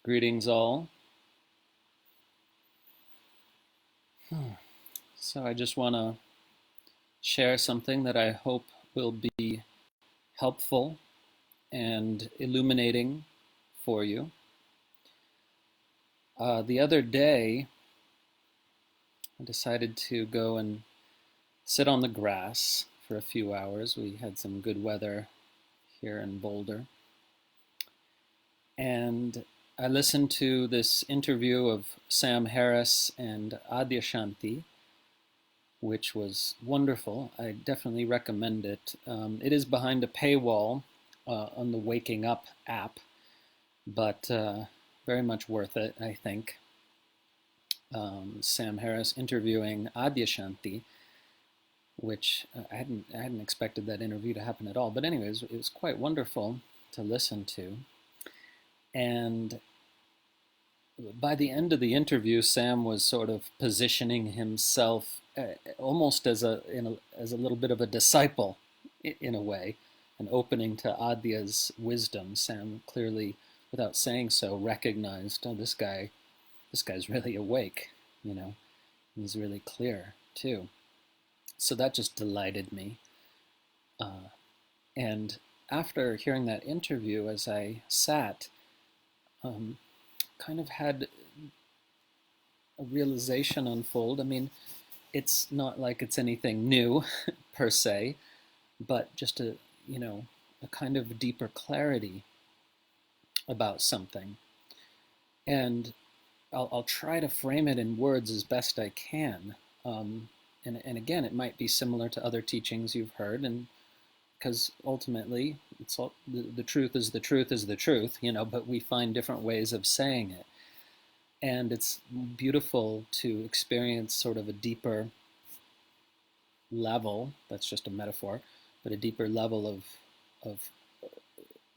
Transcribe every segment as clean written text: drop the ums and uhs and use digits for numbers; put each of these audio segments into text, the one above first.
Greetings all. So I just want to share something that I hope will be helpful and illuminating for you. The other day, I decided to go and sit on the grass for a few hours. We had some good weather here in Boulder. And I listened to this interview of Sam Harris and Adyashanti, which was wonderful. I definitely recommend it. It is behind a paywall on the Waking Up app, but very much worth it, I think. Sam Harris interviewing Adyashanti, which I hadn't expected that interview to happen at all. But anyways, it was quite wonderful to listen to. And by the end of the interview, Sam was sort of positioning himself almost as a little bit of a disciple in a way, an opening to Adya's wisdom. Sam clearly, without saying so, recognized, oh, this guy's really awake, you know. He's really clear too. So that just delighted me. And after hearing that interview, as I sat, um, kind of had a realization unfold. I mean, it's not like it's anything new per se, but just a kind of deeper clarity about something. And I'll try to frame it in words as best I can. And again, it might be similar to other teachings you've heard, and because ultimately, it's all, the truth is the truth is the truth, but we find different ways of saying it. And it's beautiful to experience sort of a deeper level, that's just a metaphor, but a deeper level of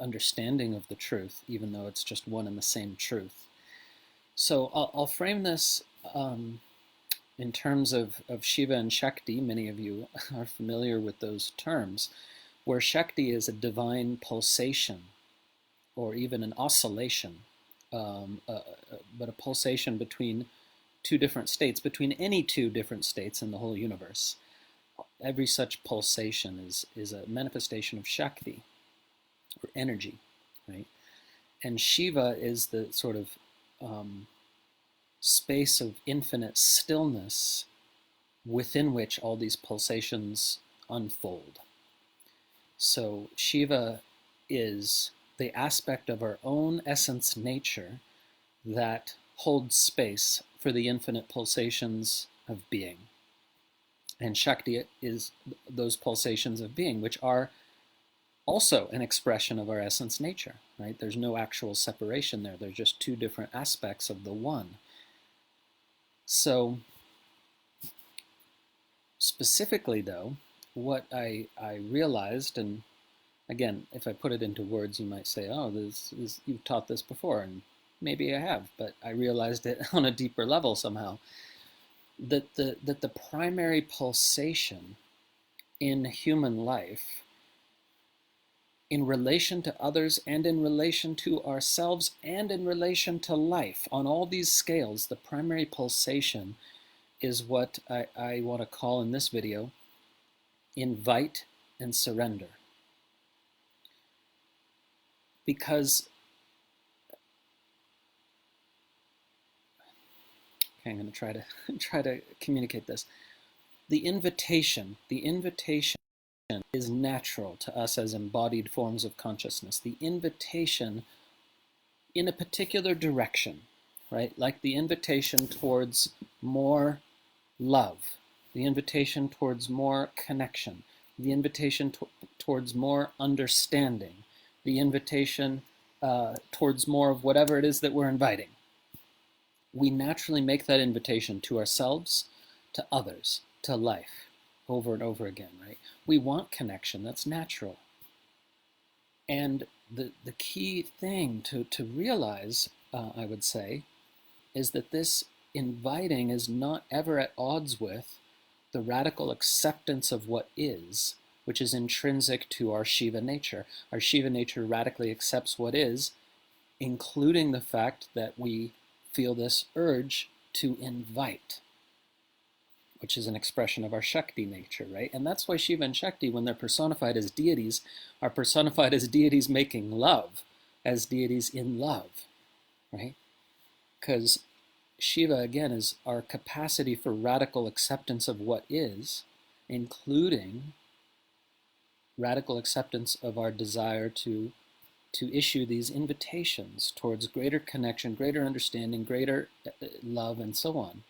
understanding of the truth, even though it's just one and the same truth. So I'll frame this in terms of Shiva and Shakti. Many of you are familiar with those terms, where Shakti is a divine pulsation or even an oscillation, but a pulsation between two different states, between any two different states in the whole universe. Every such pulsation is a manifestation of Shakti, or energy, right? And Shiva is the sort of space of infinite stillness within which all these pulsations unfold. So Shiva is the aspect of our own essence nature that holds space for the infinite pulsations of being. And Shakti is those pulsations of being, which are also an expression of our essence nature, right? There's no actual separation there. They're just two different aspects of the one. So specifically, though, what I realized, and again, if I put it into words, you might say, oh, you've taught this before, and maybe I have, but I realized it on a deeper level somehow, that the primary pulsation in human life, in relation to others and in relation to ourselves and in relation to life, on all these scales, the primary pulsation is what I want to call in this video, invite and surrender. Because, okay, I'm going to try to communicate this. The invitation is natural to us as embodied forms of consciousness. The invitation in a particular direction, right? Like the invitation towards more love, the invitation towards more connection, the invitation towards more understanding, the invitation towards more of whatever it is that we're inviting. We naturally make that invitation to ourselves, to others, to life, over and over again, right? We want connection, that's natural. And the key thing to realize, I would say, is that this inviting is not ever at odds with the radical acceptance of what is, which is intrinsic to our Shiva nature. Our Shiva nature radically accepts what is, including the fact that we feel this urge to invite, which is an expression of our Shakti nature, right? And that's why Shiva and Shakti, when they're personified as deities, are personified as deities making love, as deities in love, right? Because Shiva, again, is our capacity for radical acceptance of what is, including radical acceptance of our desire to issue these invitations towards greater connection, greater understanding, greater love, and so on.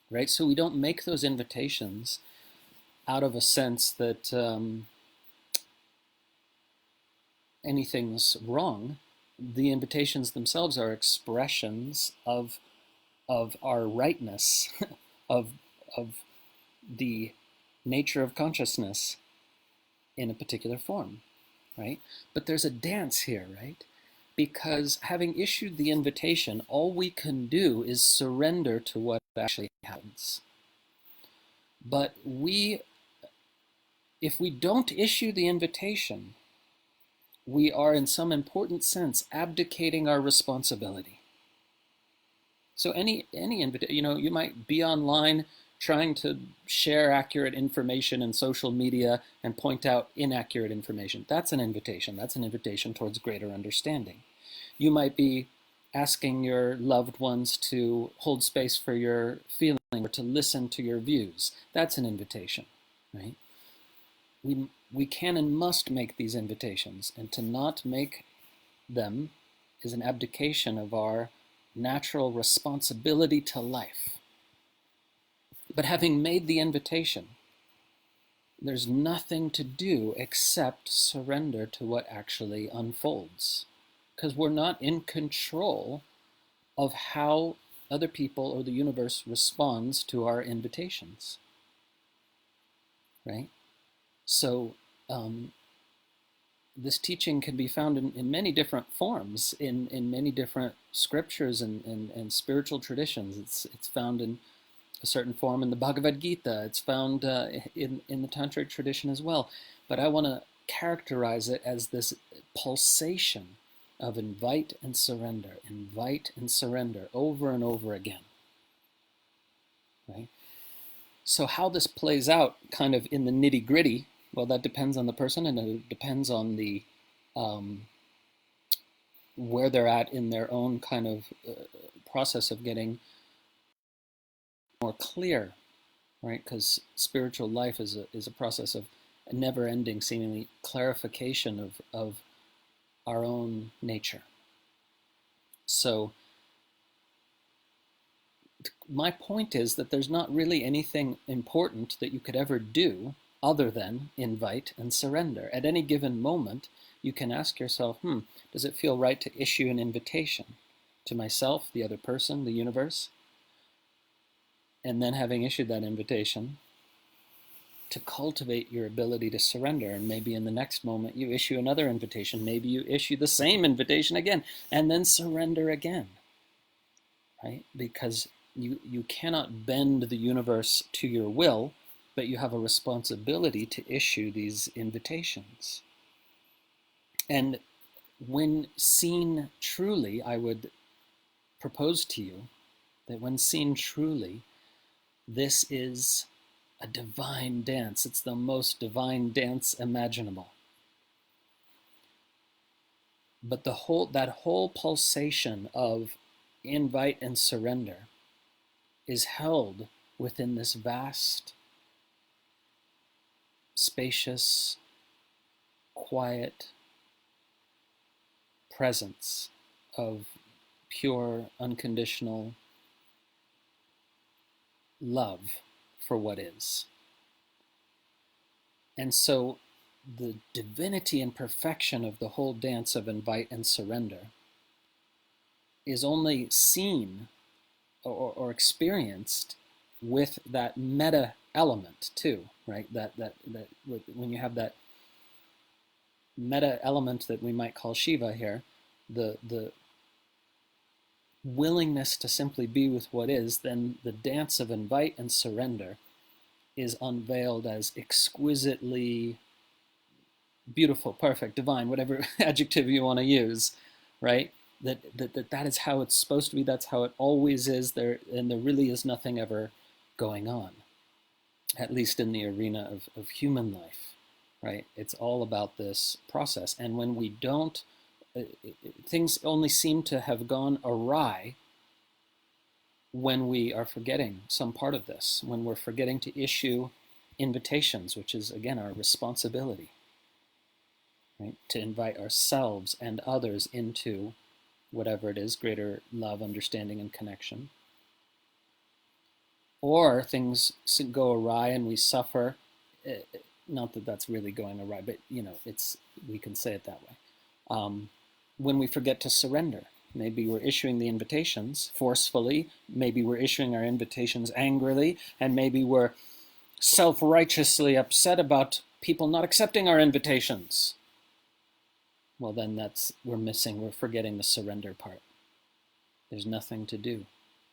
Right? So we don't make those invitations out of a sense that anything's wrong. The invitations themselves are expressions of our rightness, of the nature of consciousness in a particular form, right? But there's a dance here, right? Because having issued the invitation, all we can do is surrender to what actually happens. But if we don't issue the invitation, we are in some important sense abdicating our responsibility. So any invitation, you might be online trying to share accurate information in social media and point out inaccurate information. That's an invitation. That's an invitation towards greater understanding. You might be asking your loved ones to hold space for your feelings or to listen to your views. That's an invitation, right? We can and must make these invitations, and to not make them is an abdication of our natural responsibility to life. But having made the invitation, there's nothing to do except surrender to what actually unfolds. Because we're not in control of how other people or the universe responds to our invitations, right? So this teaching can be found in many different forms, in many different scriptures and spiritual traditions. It's found in a certain form in the Bhagavad Gita. It's found in the Tantric tradition as well. But I want to characterize it as this pulsation of invite and surrender, over and over again, right? So how this plays out kind of in the nitty-gritty, well, that depends on the person, and it depends on the where they're at in their own kind of process of getting more clear, right? Because spiritual life is a process of a never-ending, seemingly, clarification of our own nature. So my point is that there's not really anything important that you could ever do other than invite and surrender. At any given moment, you can ask yourself, does it feel right to issue an invitation to myself, the other person, the universe? And then having issued that invitation, to cultivate your ability to surrender. And maybe in the next moment you issue another invitation. Maybe you issue the same invitation again, and then surrender again, right? Because you cannot bend the universe to your will, but you have a responsibility to issue these invitations. And when seen truly, I would propose to you that when seen truly, this is a divine dance. It's the most divine dance imaginable. But that whole pulsation of invite and surrender is held within this vast, spacious, quiet presence of pure, unconditional love for what is. And so the divinity and perfection of the whole dance of invite and surrender is only seen or experienced with that meta element too, right? That when you have that meta element that we might call Shiva here, the willingness to simply be with what is, then the dance of invite and surrender is unveiled as exquisitely beautiful, perfect, divine, whatever adjective you want to use, right? That is how it's supposed to be. That's how it always is. And there really is nothing ever going on, at least in the arena of human life, right? It's all about this process. And when we don't, things only seem to have gone awry when we are forgetting some part of this, when we're forgetting to issue invitations, which is, again, our responsibility, right? To invite ourselves and others into whatever it is, greater love, understanding, and connection. Or things go awry and we suffer. Not that that's really going awry, but we can say it that way. When we forget to surrender, maybe we're issuing the invitations forcefully, maybe we're issuing our invitations angrily, and maybe we're self-righteously upset about people not accepting our invitations. Well, then we're forgetting the surrender part. There's nothing to do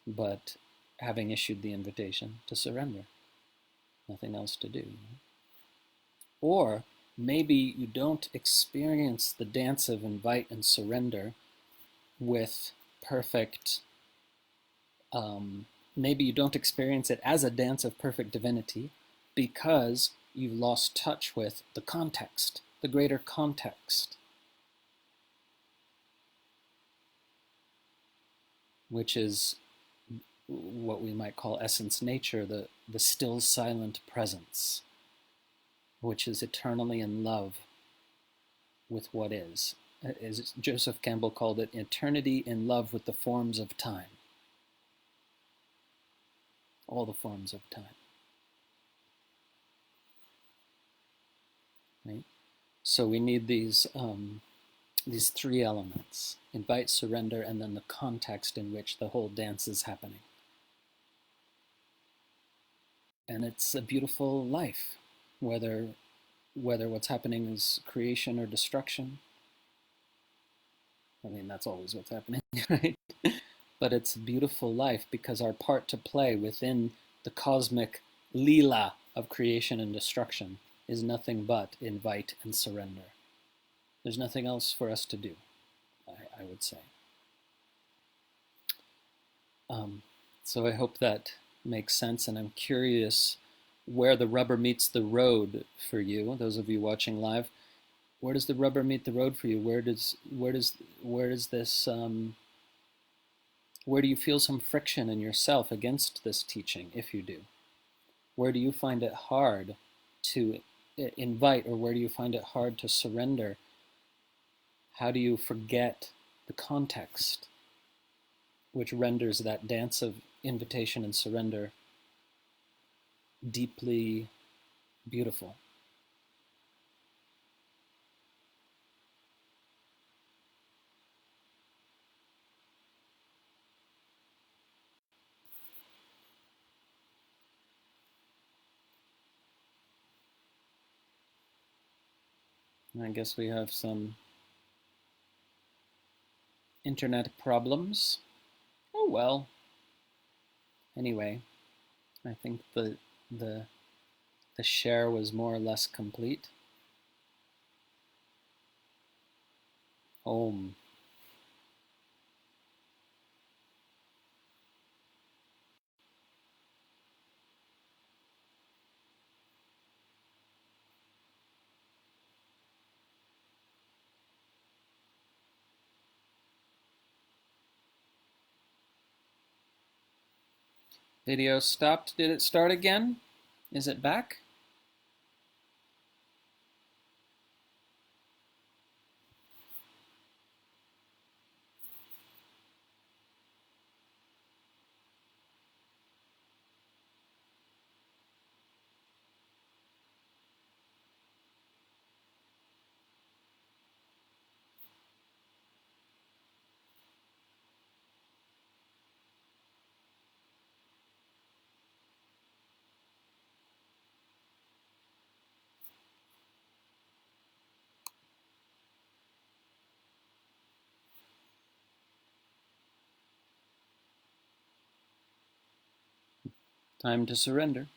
but having issued the invitation to surrender. Nothing else to do. Or maybe you don't experience the dance of invite and surrender with perfect, maybe you don't experience it as a dance of perfect divinity because you've lost touch with the context, the greater context, which is what we might call essence nature, the still silent presence, which is eternally in love with what is. As Joseph Campbell called it, eternity in love with the forms of time. All the forms of time. Right? So we need these three elements: invite, surrender, and then the context in which the whole dance is happening. And it's a beautiful life, whether what's happening is creation or destruction. I mean, that's always what's happening, right? But it's a beautiful life because our part to play within the cosmic lila of creation and destruction is nothing but invite and surrender. There's nothing else for us to do, I would say. So I hope that makes sense, and I'm curious where the rubber meets the road for you. Those of you watching live, where does the rubber meet the road for you? Where does this where do you feel some friction in yourself against this teaching, if you do? Where do you find it hard to invite, or where do you find it hard to surrender? How do you forget the context, which renders that dance of invitation and surrender deeply beautiful? I guess we have some internet problems. Oh well. Anyway, I think the the share was more or less complete. Om. Video stopped. Did it start again? Is it back? Time to surrender.